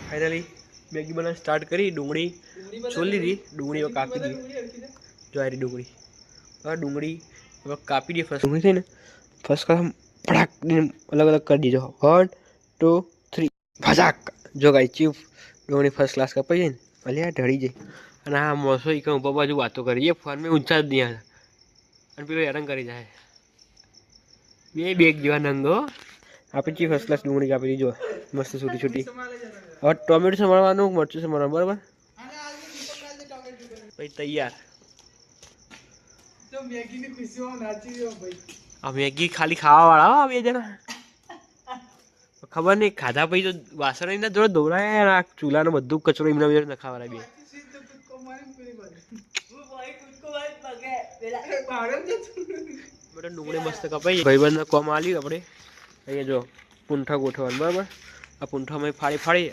Finally Maggi बनाना start करी। डूंगળી छोड़ ली थी, डूंगળી कापी दी जो आ रही डूंगળી और डूंगળી कापी दी। फर्स्ट डूंगળી थी ने फर्स्ट क्लास फटाक अलग अलग कर दीजो। 1 2 3 फटाक जो गाई चीप डूंगળી फर्स्ट क्लास कपाई जाए भले ढળી जाए। અને આ મોસો એક ઉપર બાજુ વાતો કરી ફોન में ઊંચા જ નહીં આવે અને પેલો હેરાન કરી જાય બે બેગ જેવા નંગો આપી છી ફર્સ્ટ ક્લાસ ડુંગળી કાપી દીજો મસ્ત છૂટી છૂટી। હવે ટોમેટો સમારવાનું મરચું સમારવાનું બરાબર ભાઈ તૈયાર। તો મેગી ની ખુશીમાં નાચી રહ્યો ભાઈ। આ મેગી ખાલી ખાવા વાળા આ બે જણા ખબર નહીં ખાધા પછી તો વાસણ એના જોડે દોરાય આ ચૂલાનો બધું કચરો એમના જોડે નખાવાના બે ડુંગળી મસ્ત કપાઈ ભાઈબંધ કોમ આલ્યું આપણે અહીંયા જો પૂંઠા ગોઠવવાનું બરાબર। આ પૂંઠામાં ફાડી ફાડી